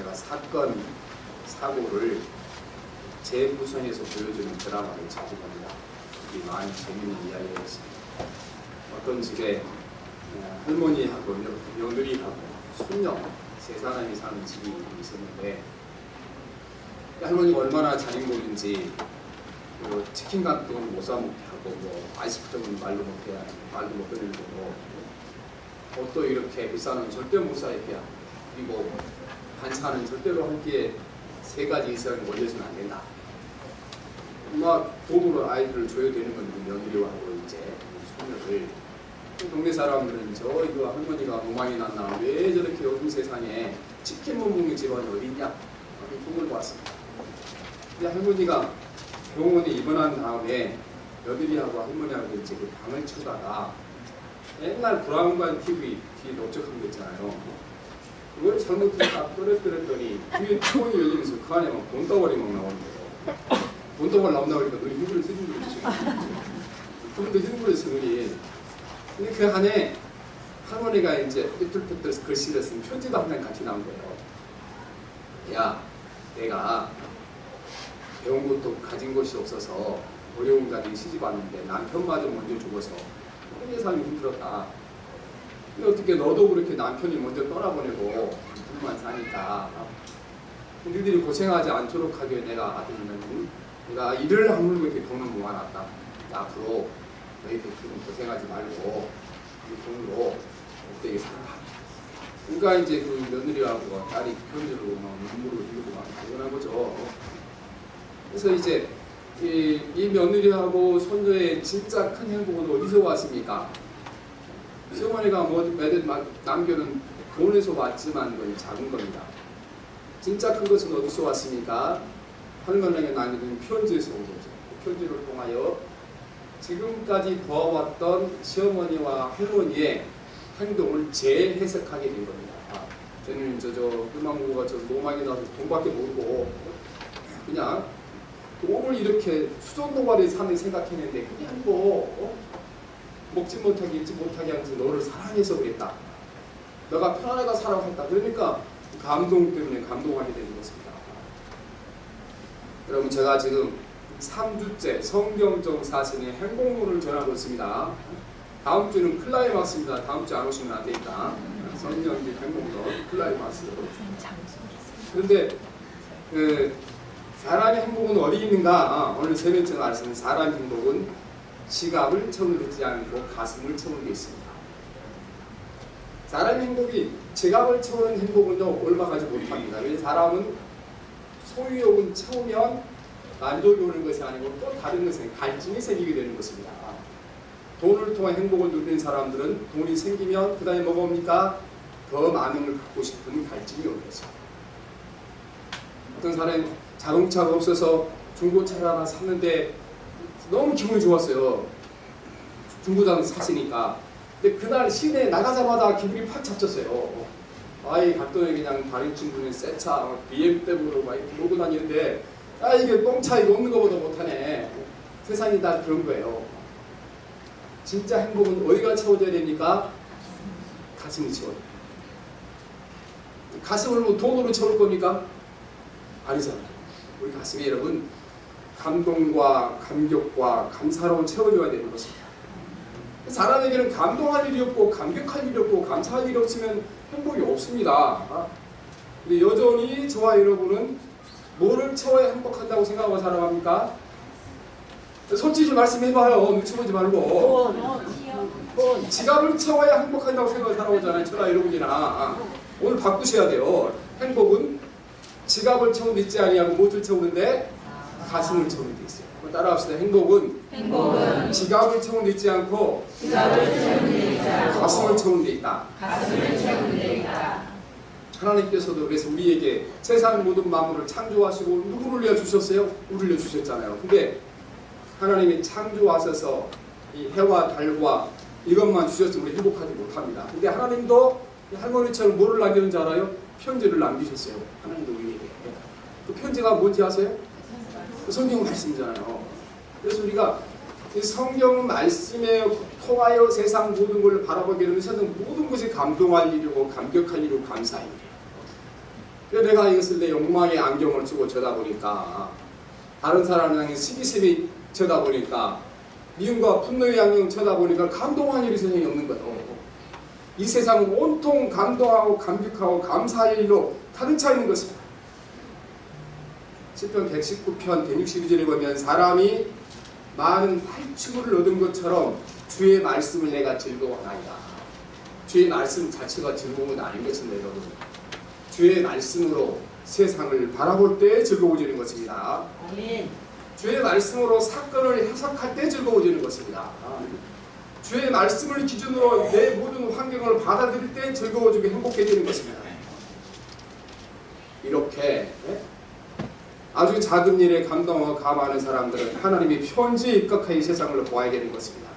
제가 사건, 사고를 제 구성에서 보여주는 드라마를 자주 봅니다. 이 많이 재밌는 이야기였습니다. 어떤 집에 할머니하고 며느리하고 손녀 세 사람이 사는 집이 있었는데 할머니가 얼마나 잔인골인지 치킨 같은 건 못 사 먹게 하고 아이스크림은 말도 못 꺼내는 거고 옷도 이렇게 비싼 건 절대 못 사입게 하고 그리고 반찬은 절대로 한 끼에 3가지 이상 올려주면 안 된다. 막 도구로 아이들을 줘야 되는 건데 며느리와 하고 이제 손녀를 동네 사람들은 이거 할머니가 노망이 났나 왜 저렇게 요즘 세상에 치킨 못 먹는 집안이 어디 있냐 꿈을 봤습니다. 근데 할머니가 병원에 입원한 다음에 며느리하고 할머니하고 이제 그 방을 치우다가 옛날 브라운관 TV 뒤에 넓적한 거 있잖아요. 그걸 잘못해서 딱 떨어뜨렸더니 뒤에 뚜껑이 열리면서 그 안에 막 돈덩어리 막 나오는 거예요. 돈덩어리 나온다고 그러니까 눈이 휘둥그레 그분도 휘둥그레서 눈이. 근데 그 안에 할머니가 이제 삐뚤삐뚤 글씨를 쓴 편지도 한 장 같이 나온 거예요. 야, 내가 배운 것도 가진 것이 없어서 어려운 가정에 시집 왔는데 남편마저 먼저 죽어서 혼자 살기 힘들었다. 근데 어떻게 너도 그렇게 남편이 먼저 떠나보내고 둘만 사니까 너희들이 고생하지 않도록 하기 위해 내가 일을 하물고 이렇게 돈을 모아놨다. 앞으로 너희들 지금 고생하지 말고 이 돈으로 못되게 살아라. 그러니까 이제 그 며느리하고 딸이 편지로 막 눈물을 흘리고 막 당연한 거죠. 그래서 이제 이 며느리하고 손녀의 진짜 큰 행복은 어디서 왔습니까? 시어머니가 매달 남겨는 돈에서 왔지만 그건 작은 겁니다. 진짜 큰 것은 어디서 왔습니까? 할머니에게 남겨둔 편지에서 온 거죠. 그 편지를 통하여 지금까지 보아왔던 시어머니와 할머니의 행동을 재해석하게 된 겁니다. 저는 희망고가 노망이 나서 돈밖에 모르고 그냥 돈을 이렇게 수전동아리 사는 생각했는데 그냥 먹지 못하게 입지 못하게 하면서 너를 사랑해서 그랬다. 너가 편안하게 살아고 했다. 그러니까 감동 때문에 감동하게 되는 것입니다. 여러분 제가 지금 3주째 성경적 사신의 행복론을 전하고 있습니다. 다음 주는 클라이막스입니다. 다음 주 안 오시면 안 되니까 성경적 행복론 클라이막스. 그런데 사람의 행복은 어디 있는가? 오늘 세 번째 말씀은 사람의 행복은 지갑을 채우지 않고 가슴을 채우는 게 있습니다. 사람의 행복이 지갑을 채우는 행복은요 얼마 가지 못합니다. 왜냐하면 사람은 소유욕은 채우면 만족이 오는 것이 아니고 또 다른 것은 갈증이 생기게 되는 것입니다. 돈을 통해 행복을 누리는 사람들은 돈이 생기면 그 다음에 뭐가 옵니까? 더 많은 걸 갖고 싶은 갈증이 오는 것입니다. 어떤 사람이 자동차가 없어서 중고차를 하나 샀는데 너무 기분이 좋았어요. 중고차를 샀으니까. 근데 그날 시내에 나가자마자 기분이 팍 잡혔어요. 아이 갔더니 그냥 다른 친구는 새 차, BMW로 막 이렇게 몰고 다니는데 이게 똥차 이거 없는 것보다 못하네. 세상이 다 그런 거예요. 진짜 행복은 어디가 채워져야 됩니까? 가슴이 채워야 돼요. 가슴을 뭐 돈으로 채울 겁니까? 아니잖아요. 우리 가슴이 여러분 감동과 감격과 감사로 채워줘야 되는 것입니다. 사람에게는 감동할 일이 없고 감격할 일이 없고 감사할 일이 없으면 행복이 없습니다. 근데 여전히 저와 여러분은 뭐를 채워야 행복한다고 생각하고 살아갑니까? 솔직히 말씀해봐요. 눈치 보지 말고. 지갑을 채워야 행복한다고 생각하고 살아오잖아요. 저와 여러분이나. 오늘 바꾸셔야 돼요. 행복은 지갑을 채우는 데 있지 아니하고 무엇을 채우는데? 가슴을 채우는 데 있어요. 따라합시다. 행복은 지갑을 채우는 데 있지 않고 가슴을 채우는 데 있다. 하나님께서도 그래서 우리에게 세상 모든 만물을 창조하시고 누구를 위해 주셨어요? 우리를 위해 주셨잖아요. 근데 하나님이 창조하셔서 이 해와 달과 이것만 주셨으면 우리 행복하지 못합니다. 근데 하나님도 할머니처럼 뭐를 남기는지 알아요? 편지를 남기셨어요. 하나님도 우리에게. 그 편지가 뭔지 아세요? 그 성경 말씀이잖아요. 그래서 우리가 이 성경 말씀에 통하여 세상 모든 걸 바라보게 되면 세상 모든 것이 감동할 일이고 감격할 일이고 감사할 일이에요. 내가 이것을 내 욕망의 안경을 쓰고 쳐다보니까, 다른 사람을 향해 시기심이 쳐다보니까, 미움과 분노의 안경을 쳐다보니까 감동한 일이 세상에 없는 거예요. 이 세상은 온통 감동하고 감격하고 감사할 일로 가득 차 있는 것입니다. 시편 119편 162절에 보면 사람이 많은 활축을 얻은 것처럼 주의 말씀을 내가 즐거워하나이다. 주의 말씀 자체가 즐거움은 아닌 것입니다, 여러분. 주의 말씀으로 세상을 바라볼 때 즐거워지는 것입니다. 아멘. 주의 말씀으로 사건을 해석할 때 즐거워지는 것입니다. 주의 말씀을 기준으로 내 모든 환경을 받아들일 때 즐거워지고 행복해지는 것입니다. 이렇게 아주 작은 일에 감동하고 감화하는 사람들은 하나님의 편지에 입각하여 이 세상을 보아야 되는 것입니다.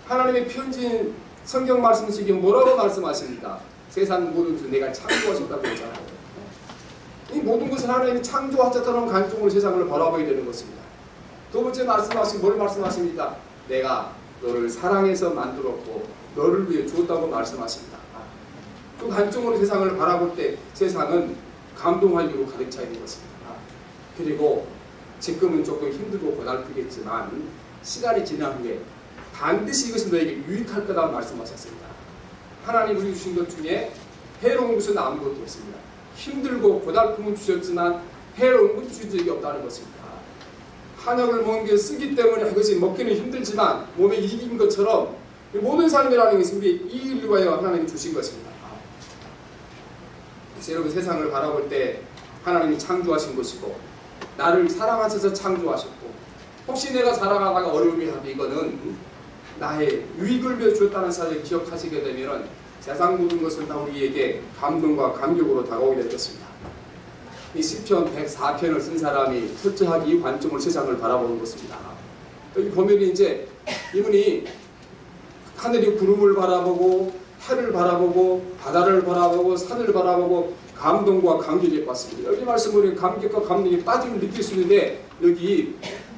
하나님의 편지인 성경 말씀 속에 뭐라고 말씀하십니까? 세상 모든 것을 내가 창조하셨다고 했잖아요. 이 모든 것을 하나님이 창조하셨다는 관점으로 세상을 바라보게 되는 것입니다. 두 번째 말씀하신 뭘 말씀하십니까? 내가 너를 사랑해서 만들었고 너를 위해 주었다고 말씀하십니다. 그 관점으로 세상을 바라볼 때 세상은 감동할 일로 가득 차 있는 것입니다. 그리고 지금은 조금 힘들고 고달프겠지만 시간이 지난 후에 반드시 이것은 너에게 유익할 거다 말씀하셨습니다. 하나님 우리 주신 것 중에 해로운 것은 아무것도 없습니다. 힘들고 고달픔은 주셨지만 해로운 것 주신 적이 없다는 것입니다. 한약을 먹는 게 쓰기 때문에 그것이 먹기는 힘들지만 몸에 이긴 것처럼 모든 삶이라는 것은 우리 이익을 위하여 하나님이 주신 것입니다. 그래서 여러분 세상을 바라볼 때 하나님이 창조하신 것이고 나를 사랑하셔서 창조하셨고 혹시 내가 살아가다가 어려움이 하면 이거는 나의 유익을 위해 주었다는 사실을 기억하시게 되면 세상 모든 것은 다 우리에게 감동과 감격으로 다가오게 될 것입니다. 이 시편 104편을 쓴 사람이 철저하게 이 관점으로 세상을 바라보는 것입니다. 여기 보면 이제 이분이 하늘이 구름을 바라보고 해를 바라보고 바다를 바라보고 산을 바라보고 감동과 감격에 빠집니다. 여기 말씀으로 감격과 감동에 빠짐을 느낄 수 있는데 여기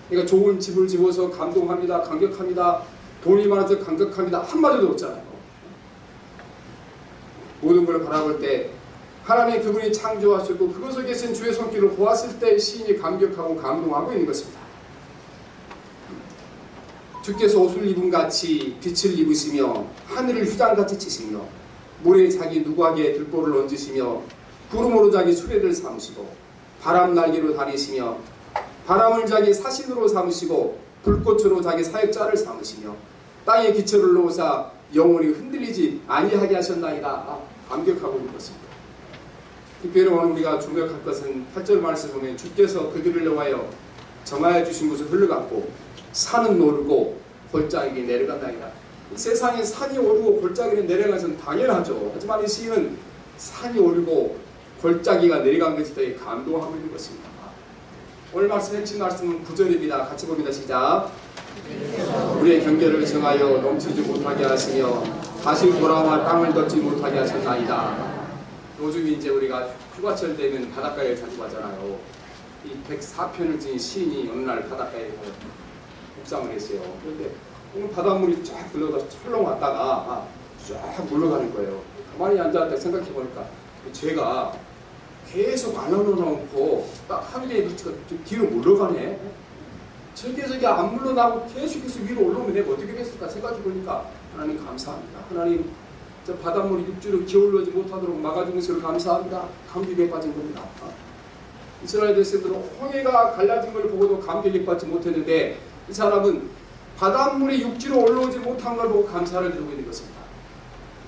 그러니까 좋은 집을 지어서 감동합니다. 감격합니다. 돈이 많아서 감격합니다. 한마디도 없잖아요. 모든 걸 바라볼 때 하나님 그분이 창조하셨고 그것 속에 계신 주의 손길을 보았을 때 시인이 감격하고 감동하고 있는 것입니다. 주께서 옷을 입은 같이 빛을 입으시며 하늘을 휘장같이 치시며 모래에 자기 누구에게 들보를 얹으시며 구름으로 자기 수레를 삼으시고 바람 날개로 다니시며 바람을 자기 사신으로 삼으시고 불꽃으로 자기 사역자를 삼으시며 땅에 기초를 놓으사 영원히 흔들리지 아니하게 하셨나이다. 감격하고 있는 것입니다. 특별히 오늘 우리가 주목할 것은 8절 말씀을 보면 주께서 그들을 위하여 정하여 주신 곳을 흘러갔고 산은 오르고 골짜기에 내려간다니라. 세상에 산이 오르고 골짜기에 내려가는 것은 당연하죠. 하지만 이 시인은 산이 오르고 골짜기가 내려간 것에 대해 감동하고 있는 것입니다. 오늘 말씀 핵심 말씀은 9절입니다. 같이 봅니다. 시작. 우리의 경계를 정하여 넘치지 못하게 하시며 다시 돌아와 땅을 덮지 못하게 하셨나이다. 요즘 이제 우리가 휴가철 되면 바닷가에 자주 가잖아요. 이 104편을 지은 시인이 어느 날 바닷가에 묵상을 했어요. 그런데 오늘 바닷물이 쫙 흘러가서 철렁 왔다가 쫙 물러가는 거예요. 가만히 앉아있다 생각해 보니까 제가 계속 안 흘러나오고 딱 한 개의 물체가 뒤로 물러가네. 저기 안 물러나고 계속해서 위로 올라오면 내가 어떻게 됐을까 생각해 보니까 하나님 감사합니다. 하나님 저 바닷물이 육지로 기어올라오지 못하도록 막아준 것을 감사합니다. 감격에 빠진 겁니다. 이스라엘 백성들은 홍해가 갈라진 걸 보고도 감격에 빠지지 못했는데 이 사람은 바닷물이 육지로 올라오지 못한 걸 보고 감사를 드리고 있는 것입니다.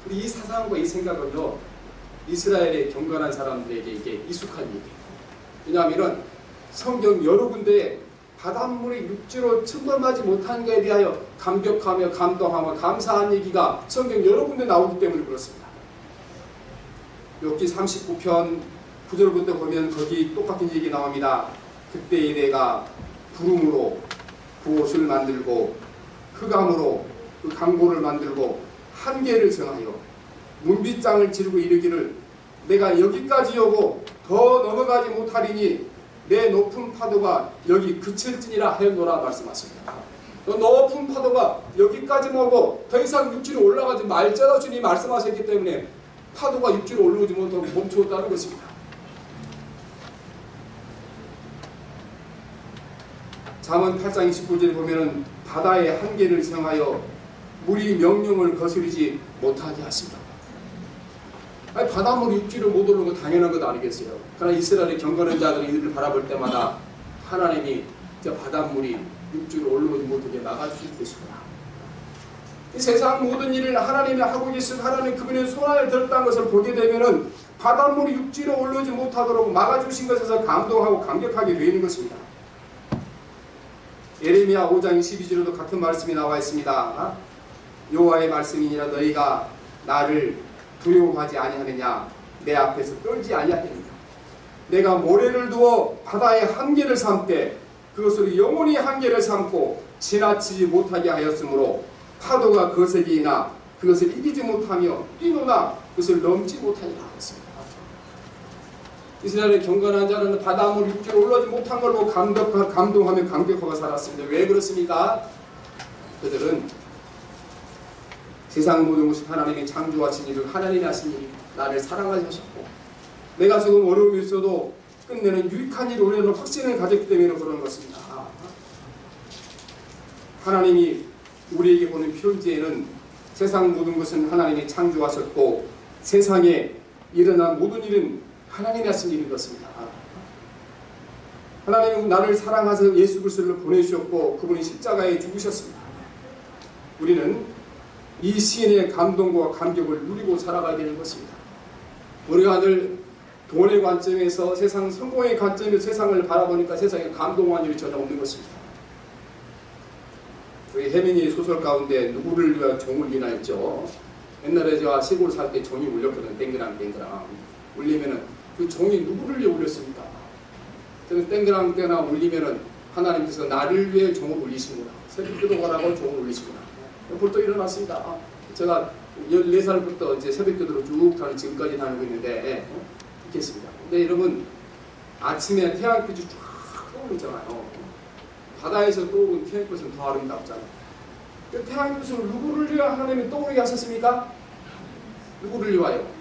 우리 이 사상과 이 생각은요 이스라엘의 경건한 사람들에게 이게 익숙한 얘기예요. 왜냐하면 성경 여러 군데에 바닷물이 육지로 침범하지 못한 것에 대하여 감격하며 감동하며 감사한 얘기가 성경 여러 군데 나오기 때문에 그렇습니다. 욥기 39편 9절부터 보면 거기 똑같은 얘기 나옵니다. 그때에 내가 구름으로 그 옷을 만들고 흑암으로 그 강보를 만들고 한계를 정하여 문빗장을 지르고 이르기를 내가 여기까지 오고 더 넘어가지 못하리니 내 높은 파도가 여기 그칠지니라 하였노라 말씀하십니다. 높은 파도가 여기까지만 오고 더 이상 육지로 올라가지 말자라 주님이 말씀하셨기 때문에 파도가 육지로 올라오지 못하고 멈추었다는 것입니다. 잠언 8장 29절에 보면은 바다의 한계를 생하여 물이 명령을 거스르지 못하게 하신다. 아니, 바닷물이 육지로 못 오르는 거 당연한 것 아니겠어요? 그러나 이스라엘의 경건한 자들이 이들을 바라볼 때마다 하나님이 바닷물이 육지로 올라오지 못하게 막아주실 것이구나. 이 세상 모든 일을 하나님이 하고 계신 하나님 그분의 손안에 들었다는 것을 보게 되면은 바닷물이 육지로 올라오지 못하도록 막아주신 것에서 감동하고 감격하게 되는 것입니다. 예레미야 5장 22절에도 같은 말씀이 나와 있습니다. 여호와의 말씀이니라 너희가 나를 두려워하지 아니하느냐 내 앞에서 떨지 아니하느냐 내가 모래를 두어 바다의 한계를 삼되 그것으로 영원히 한계를 삼고 지나치지 못하게 하였으므로 파도가 거세기나 그것을 이기지 못하며 뛰노나 그것을 넘지 못하리라 하였습니다. 이스라엘의 경건한 자는 바닷물 육지로 올라오지 못한 걸로 감동하며 감격하고 살았습니다. 왜 그렇습니까? 그들은 세상 모든 것이 하나님이 창조하신 일을 하나님이 하신 일이 나를 사랑하셨고 내가 지금 어려움이 있어도 끝내는 유익한 일을 우리는 확신을 가졌기 때문에 그런 것입니다. 하나님이 우리에게 보는 편지에는 세상 모든 것은 하나님이 창조하셨고 세상에 일어난 모든 일은 하나님이 하신 일인 것입니다. 하나님은 나를 사랑하셔서 예수 그리스도를 보내주셨고 그분이 십자가에 죽으셨습니다. 우리는 이 시인의 감동과 감격을 누리고 살아가야 되는 것입니다. 우리가 늘 돈의 관점에서 세상 성공의 관점에서 세상을 바라보니까 세상에 감동한 일이 전혀 없는 것입니다. 우리 해민이 소설 가운데 누구를 위하여 종을 위나 했죠. 옛날에 제가 시골 살 때 종이 울렸거든. 땡그랑 울리면은 그 종이 누구를 위해 울렸습니까? 저는 땡그랑 울리면은 하나님께서 나를 위해 종을 울리시구나. 새벽기도 가라고 종을 울리시구나. 벌떡 일어났습니다. 제가 14살부터 이제 새벽기도로 쭉 지금까지 다니고 있는데 이렇게 했습니다. 근데 여러분 아침에 태양빛이 쫙 떠오르잖아요. 바다에서 떠오른 태양빛은 더 아름답잖아요. 그 태양빛을 누구를 위해 하나님이 떠오르게 하셨습니까? 누구를 위하여?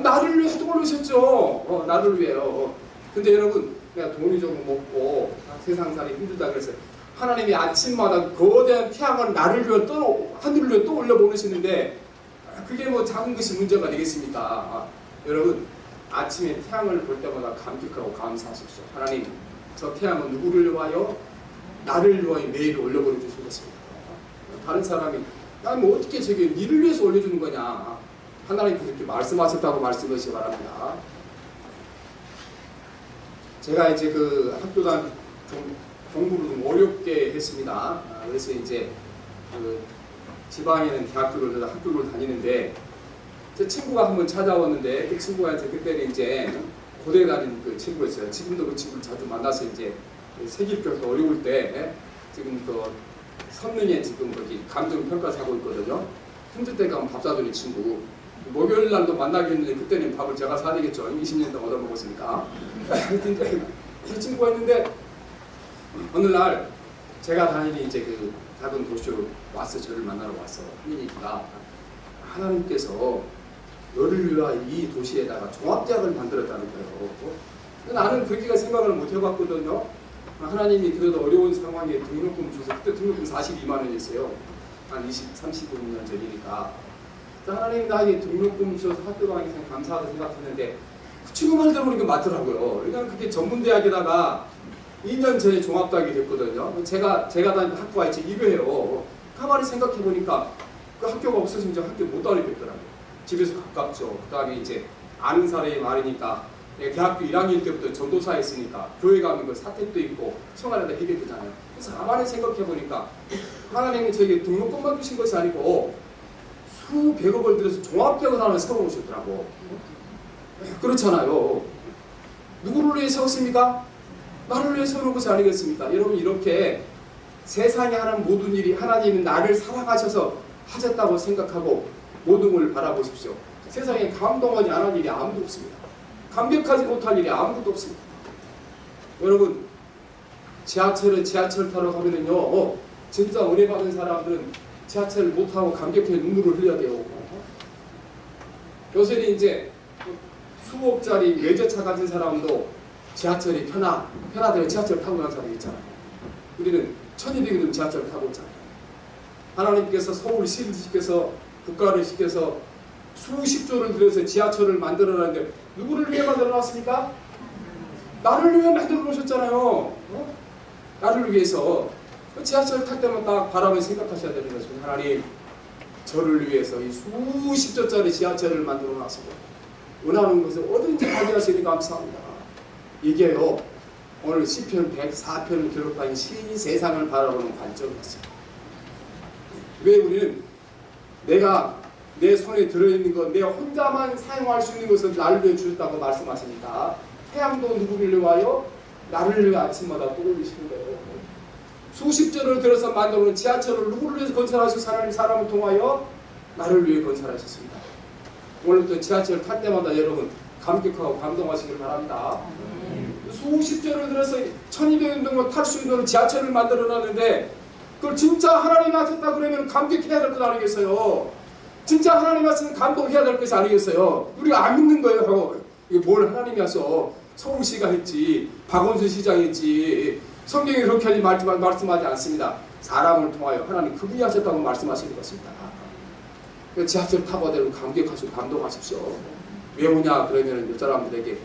나를 위해 떠오르셨죠. 나를 위해요. 근데 여러분 내가 돈이 조금 먹고 세상살이 힘들다 그래서 하나님이 아침마다 거대한 태양을 나를 위해 하늘을 위해 떠올려 보내시는데 그게 뭐 작은 것이 문제가 되겠습니까? 여러분 아침에 태양을 볼 때마다 감격하고 감사하십시오. 하나님 저 태양은 누구를 위하여? 나를 위하여 매일 올려보내 주신 것입니다. 다른 사람이 난 뭐 어떻게 저게 니를 위해서 올려주는 거냐? 하나님께서 그렇게 말씀하셨다고 말씀하시기 바랍니다. 제가 이제 그 학교 다닐 공부를 좀 어렵게 했습니다. 그래서 이제 그 지방에 있는 학교를 다니는데 제 친구가 한번 찾아왔는데 그 친구가 이제 그때는 이제 고대 다니는 그 친구였어요. 지금도 그 친구를 자주 만나서 이제 세길교에서 어려울 때 지금 그 선릉에 지금 거기 감정평가 사고 있거든요. 힘들 때 가면 밥 사주는 친구. 목요일 날도 만나게 했는데 그때는 밥을 제가 사드리겠죠. 20년 동안 얻어먹었으니까. 그 친구가 있는데 어느 날 제가 다니는 이제 그 작은 도시로 와서 저를 만나러 왔어. 하니까 하나님께서 너를 위하여 이 도시에다가 종합대학을 만들었다는 거예요. 나는 그렇게 생각을 못 해봤거든요. 하나님이 그래도 어려운 상황에 등록금 줘서 그때 등록금 42만 원이었어요. 한 35년 전이니까. 하나님이 나에게 등록금 주셔서 학교 다니기 감사하다 생각했는데 그 친구 말 들어보니까 맞더라고요. 그러니까 그게 전문대학에다가 2년 전에 종합대학이 됐거든요. 제가 다니는 학교가 이제 1회예요. 가만히 생각해보니까 그 학교가 없어지면 이제 학교 못 다니겠더라고요. 집에서 가깝죠. 그 다음에 이제 아는 사람의 말이니까 대학교 1학년 때부터 전도사에 있으니까 교회 가면 그 사택도 있고 생활에다 해결되잖아요. 그래서 가만히 생각해보니까 하나님이 저에게 등록금만 주신 것이 아니고 수백억을 들여서 종합대학을 하나 세워놓으셨더라고. 그렇잖아요. 누구를 위해 세웠습니까? 나를 위해 세우는 것이 아니겠습니까? 여러분 이렇게 세상에 하는 모든 일이 하나님이 나를 사랑하셔서 하셨다고 생각하고 모든 걸 바라보십시오. 세상에 감동하지 않은 일이 아무도 없습니다. 감격하지 못할 일이 아무것도 없습니다. 여러분 지하철 타러 가면은요 진짜 은혜 받은 사람들은 지하철을 못 타고 감격해 눈물을 흘려야 돼요. 요새는 이제 수억짜리 외제차 가진 사람도 지하철이 편하대요. 지하철 타고 간 사람이 있잖아요. 우리는 1200년 지하철을 타고 있잖아요. 하나님께서 서울시를 시켜서 국가를 시켜서 수십 조를 들여서 지하철을 만들어놨는데 누구를 위해 만들어놨습니까? 나를 위해 만들어 놓으셨잖아요. 어? 나를 위해서 지하철을 탈 때만 딱 바람을 생각하셔야 되는 것입니다. 하나님, 저를 위해서 이 수십 조짜리 지하철을 만들어 놨고 원하는 것을 어딘지 확인하시니 감사합니다. 이게요, 오늘 시편 104편을 기록한 시 세상을 바라보는 관점이었습니다. 왜 우리는 내가 내 손에 들어있는 것, 내 혼자만 사용할 수 있는 것을 나를 위해 주셨다고 말씀하십니까? 태양도 누구를 위하여? 나를 위해 아침마다 떠올리시는 거예요. 수십 조를 들어서 만들어놓은 지하철을 누구를 위해서 건설하시고 하나님 사람을 통하여? 나를 위해 건설하셨습니다. 오늘부터 지하철을 탈 때마다 여러분 감격하고 감동하시길 바랍니다. 수십 조를 들어서 1200년 동안 탈 수 있는 지하철을 만들어놨는데 그걸 진짜 하나님이 하셨다 그러면 감격해야 될 것 아니겠어요? 진짜 하나님이 하시면 감동해야 될 것이 아니겠어요? 우리가 안 믿는 거예요. 이게 뭘 하나님이 하셔? 서울시가 했지, 박원순 시장이 했지. 성경이 그렇게 말씀하지 않습니다. 사람을 통하여 하나님 그분이 하셨다고 말씀하시는 것입니다. 지하철 타고대로 감격하시고 감동하십시오. 왜 오냐 그러면 이 사람들에게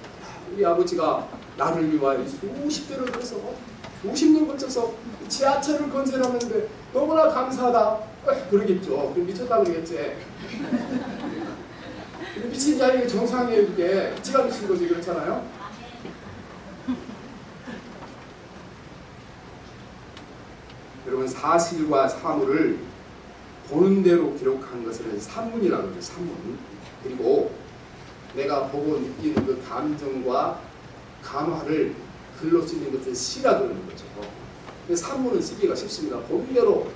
우리 아버지가 나를 위하여 수십 배를 들어서 50년 걸쳐서 지하철을 건설하는데 너무나 감사하다. 그러겠죠. 미쳤다 그러겠지. 미친 게 아니고 정상이에요. 이게 지가 미친 거지. 그렇잖아요. 여러분, 사실과 사물을 보는 대로 기록한 것을 산문이라고 해요. 산문. 그리고 내가 보고 느끼는 그 감정과 감화를 글로 쓰는 것은 시라고 하는 거죠. 근데 산문은 쓰기가 쉽습니다. 보는 대로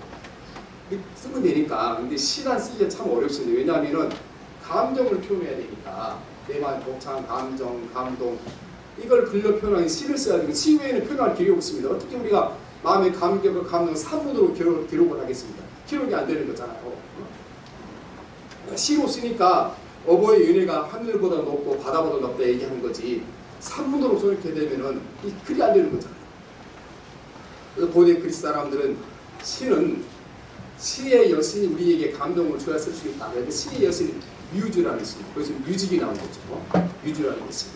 쓰면 되니까. 근데 시란 쓰기가 참 어렵습니다. 왜냐하면 감정을 표현해야 되니까. 내 말 벅찬 감정, 감동, 이걸 글로 표현하기 시를 써야 되고 시 외에는 표현할 길이 없습니다. 어떻게 우리가 마음의 감격과 감동을 산문으로 기록을 하겠습니다. 기록이 안 되는 거잖아요. 시로 쓰니까 어버이의 은혜가 하늘보다 높고 바다보다 높다 얘기하는 거지, 산문으로 이렇게 되면은 이 글이 안 되는 거잖아요. 그래서 고대 그리스 사람들은 시의 여신이 우리에게 감동을 줘야 쓸 수 있다. 그래서 시의 여신이 뮤즈라는 것입니다. 그래서 뮤직이 나온 거죠. 뮤즈라는 것이.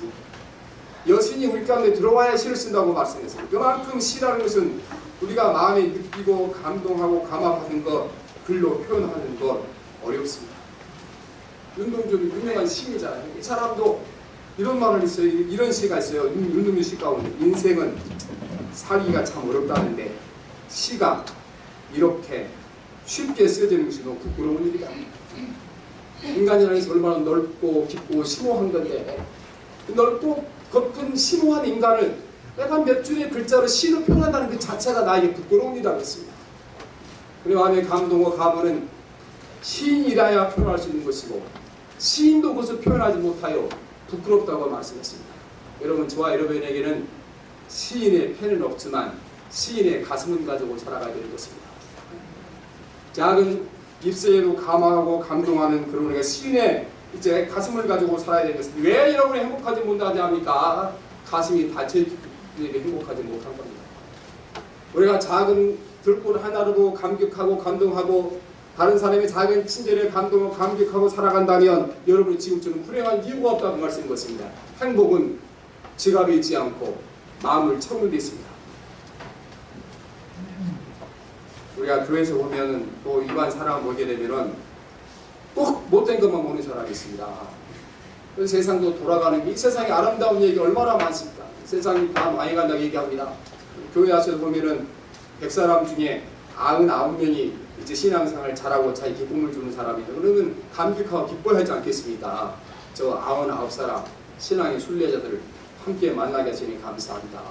여신이 우리 가운데 들어와야 시를 쓴다고 말씀했어요. 그만큼 시라는 것은 우리가 마음에 느끼고 감동하고 감화하는 것, 글로 표현하는 것 어렵습니다. 윤동주는 유명한 시인이잖아요. 이 사람도 이런 말을 했어요. 이런 시가 있어요. 윤동주 시 가운데 인생은 살기가 참 어렵다는데 시가 이렇게 쉽게 쓰여지는 것이 너무 부끄러운 일이다. 인간이라는 것이 얼마나 넓고 깊고 심오한 건데 넓고 깊은 심오한 인간을 내가 몇 줄의 글자로 시로 표현한다는 그 자체가 나에게 부끄러운 일이라고 했습니다. 우리 마음의 감동과 감언은 시인이라야 표현할 수 있는 것이고 시인도 그것을 표현하지 못하여 부끄럽다고 말씀했습니다. 여러분, 저와 여러분에게는 시인의 펜은 없지만 시인의 가슴은 가지고 살아가야 되는 것입니다. 작은 입술에도 감화하고 감동하는 그런 우리가 시인의 이제 가슴을 가지고 살아야 되는 것입니다. 왜 여러분이 행복하지 못하지 합니까? 가슴이 닫혀있기 때문에 행복하지 못한 겁니다. 우리가 작은 들꽃 하나로도 감격하고 감동하고 다른 사람의 작은 친절에 감동하고 감격하고 살아간다면 여러분이 지금처럼 불행한 이유가 없다고 말씀인 것입니다. 행복은 지갑에 있지 않고 마음을 채우는 데 있습니다. 우리가 교회에서 보면 또 일반 사람 보게 되면은 꼭 못된 것만 보는 사람이 있습니다. 세상도 돌아가는 게, 이 세상에 아름다운 얘기 얼마나 많습니까? 세상이 다 많이 간다고 얘기합니다. 교회 와서 보면은 100사람 중에 99명이 이제 신앙생활을 잘하고 자기 기쁨을 주는 사람이다. 그러면 감격하고 기뻐하지 않겠습니까? 저 99사람 신앙의 순례자들을 함께 만나게 하시니 감사합니다.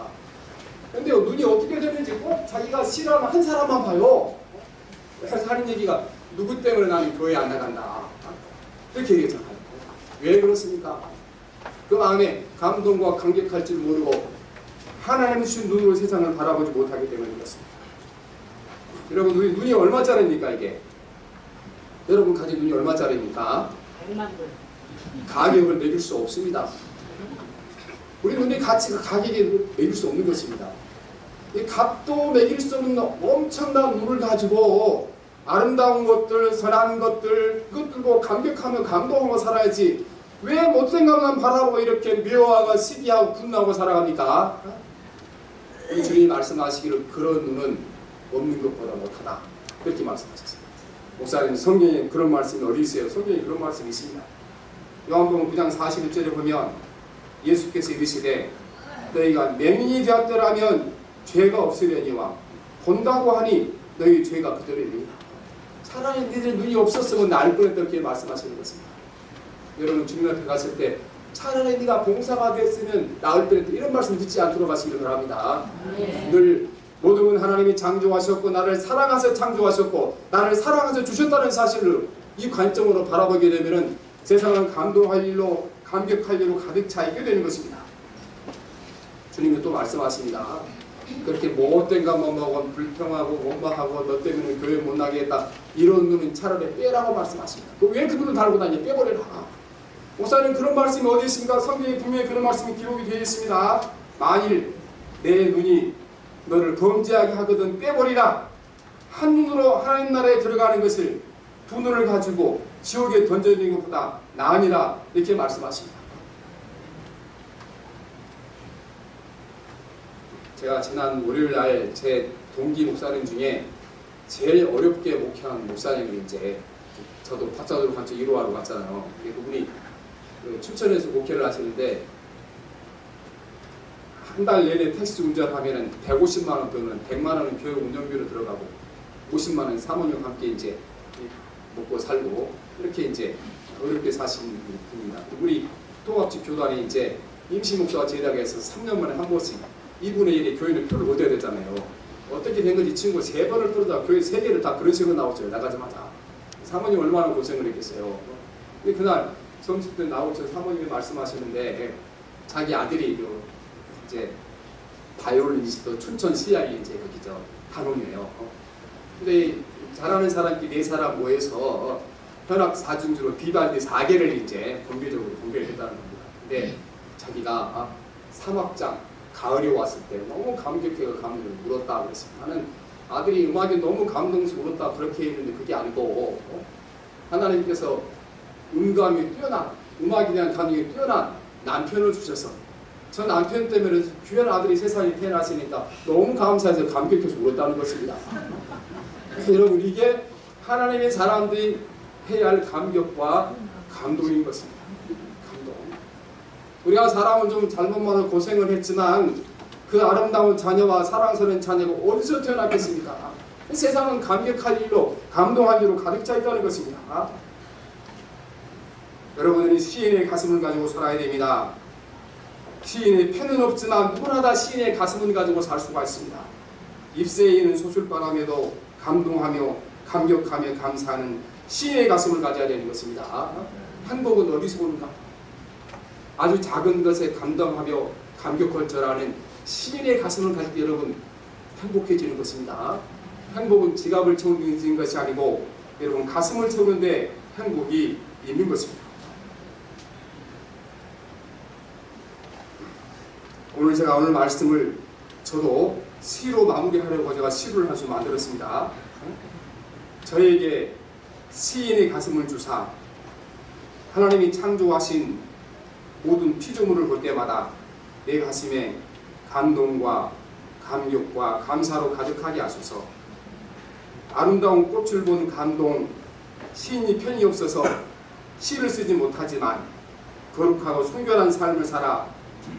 근데 눈이 어떻게 되는지 꼭 자기가 싫어하는 한 사람만 봐요. 그래서 하는 얘기가 누구 때문에 나는 교회 안 나간다. 이렇게 얘기하잖아요. 왜 그렇습니까? 그 마음에 감동과 감격할 줄 모르고 하나님의 주신 눈으로 세상을 바라보지 못하기 때문에 그렇습니다. 여러분, 눈이 얼마짜리입니까 이게? 여러분 가진 눈이 얼마짜리입니까? 가격을 매길 수 없습니다. 우리 눈의 가치가 가격에 매길 수 없는 것입니다. 이 값도 매길 수 없는 엄청난 눈을 가지고 아름다운 것들, 선한 것들, 그것 들고 감격하며 감동하고 살아야지 왜 못된 것만 바라보고 이렇게 미워하고 시기하고 분노하고 살아갑니까? 주님이 말씀하시기를 그런 눈은 없는 것보다 못하다, 그렇게 말씀하셨습니다. 목사님, 성경에 그런 말씀이 어디 있어요? 성경에 그런 말씀이 있습니다. 요한복음 9장 41절에 보면 예수께서 이르시되 너희가 맹인이 되었더라면 죄가 없으려니와 본다고 하니 너희 죄가 그대로이니라. 차라리 너희들 눈이 없었으면 나을 뻔했다, 이렇게 말씀하시는 것입니다. 여러분 주님 앞에 갔을 때 차라리 네가 봉사가 됐으면 나을 뻔했다, 이런 말씀 듣지 않도록 하시기를 바랍니다. 늘 모든 하나님이 창조하셨고 나를 사랑하셔 창조하셨고 나를 사랑하셔 주셨다는 사실을 이 관점으로 바라보게 되면 세상은 감동할 일로 감격할 일로 가득 차 있게 되는 것입니다. 주님이 또 말씀하십니다. 그렇게 못된 것만 먹고 불평하고 원망하고 너 때문에 교회 못 나게 했다, 이런 눈은 차라리 빼라고 말씀하십니다. 왜 그 눈을 달고 다니? 빼버려라. 목사님, 그런 말씀이 어디 있습니까? 성경에 분명히 그런 말씀이 기록이 되어 있습니다. 만일 내 눈이 너를 범죄하게 하거든 빼버리라. 한 눈으로 하나님 나라에 들어가는 것을 두 눈을 가지고 지옥에 던져지는 것보다 나으니라, 이렇게 말씀하십니다. 제가 지난 월요일날 제 동기 목사님 중에 제일 어렵게 목회한 목사님이 이제 저도 박사로 같이 1호하러 갔잖아요. 그분이 춘천에서 목회를 하시는데 한 달 내내 택시 운전하면은 150만 원 또는 100만 원은 교육 운전비로 들어가고 50만 원 사모님과 함께 이제 먹고 살고 이렇게 이제 어렵게 사시는 분입니다. 우리 통합집 교단이 이제 임시 목사가 제작해서 3년 만에 한 번씩 2분의 1의 교인을 표를 얻어야 되잖아요. 어떻게 된 건지 친구 3번을 떨어다 교회 3개를 다 그런 식으로 나왔어요. 나가자마자. 사모님 얼마나 고생을 했겠어요. 근데 그날 점심 때 나오셔서 사모님이 말씀하시는데 자기 아들이 이제 바이올리니스트 춘천 시향이 이제 거기죠. 단원이에요. 근데 잘하는 사람끼리 4사람 모여서 현악 4중주로 비발디 4개를 이제 공개적으로 공개를 했다는 겁니다. 근데 자기가 3학장 가을에 왔을 때 너무 감격해서 감동을 울었다 그랬어요. 나는 아들이 음악에 너무 감동해서 울었다 그렇게 했는데 그게 아니고 하나님께서 음감이 뛰어난, 음악에 대한 감동이 뛰어난 남편을 주셔서 저 남편 때문에 귀한 아들이 세상에 태어났으니까 너무 감사해서 감격해서 울었다는 것입니다. 여러분, 이게 하나님의 사람들이 해야 할 감격과 감동인 것입니다. 감동. 우리가 사람은 좀 잘못만을 고생을 했지만 그 아름다운 자녀와 사랑스러운 자녀가 어디서 태어났겠습니까? 세상은 감격할 일로 감동할 일로 가득 차 있다는 것입니다. 여러분은 시인의 가슴을 가지고 살아야 됩니다. 시인의 펜은 없지만 누구나 다 시인의 가슴을 가지고 살 수가 있습니다. 잎새에 있는 소술바람에도 감동하며 감격하며 감사하는 시인의 가슴을 가져야 되는 것입니다. 행복은 어디서 오는가? 아주 작은 것에 감동하며 감격할 줄 아는 시인의 가슴을 가질 때 여러분 행복해지는 것입니다. 행복은 지갑을 채우는 것이 아니고 여러분 가슴을 채우는데 행복이 있는 것입니다. 오늘 말씀을 저도 시로 마무리하려고 제가 시를 한 수 만들었습니다. 저에게 시인의 가슴을 주사 하나님이 창조하신 모든 피조물을 볼 때마다 내 가슴에 감동과 감격과 감사로 가득하게 하소서. 아름다운 꽃을 본 감동, 시인이 편이 없어서 시를 쓰지 못하지만 거룩하고 순결한 삶을 살아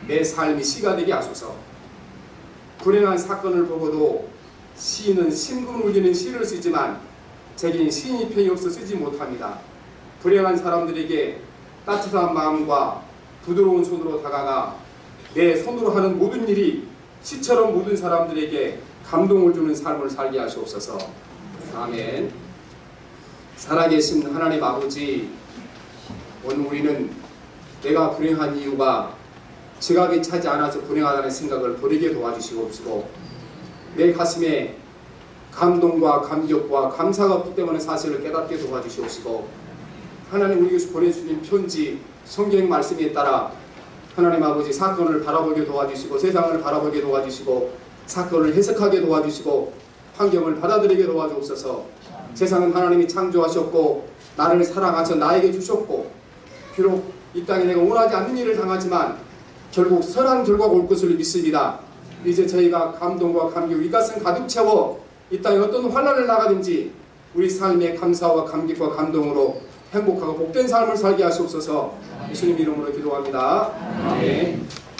내 삶이 시가 되게 하소서. 불행한 사건을 보고도 시인은 심금 울리는 시를 쓰지만 제겐 시인이 편이 없어 쓰지 못합니다. 불행한 사람들에게 따뜻한 마음과 부드러운 손으로 다가가 내 손으로 하는 모든 일이 시처럼 모든 사람들에게 감동을 주는 삶을 살게 하시옵소서. 아멘. 살아계신 하나님 아버지, 오늘 우리는 내가 불행한 이유가 지갑이 차지 않아서 불행하다는 생각을 버리게 도와주시옵시고 내 가슴에 감동과 감격과 감사가 없기 때문에 사실을 깨닫게 도와주시옵시고 하나님 우리에게서 보내주신 편지 성경 말씀에 따라 하나님 아버지 사건을 바라보게 도와주시고 세상을 바라보게 도와주시고 사건을 해석하게 도와주시고 환경을 받아들이게 도와주옵소서. 세상은 하나님이 창조하셨고 나를 사랑하셔 나에게 주셨고 비록 이 땅에 내가 원하지 않는 일을 당하지만 결국 선한 결과가 올 것을 믿습니다. 이제 저희가 감동과 감격 이것은 가득 채워 이 땅에 어떤 환난을 나가든지 우리 삶의 감사와 감격과 감동으로 행복하고 복된 삶을 살게 하시옵소서. 예수님 이름으로 기도합니다. 아멘.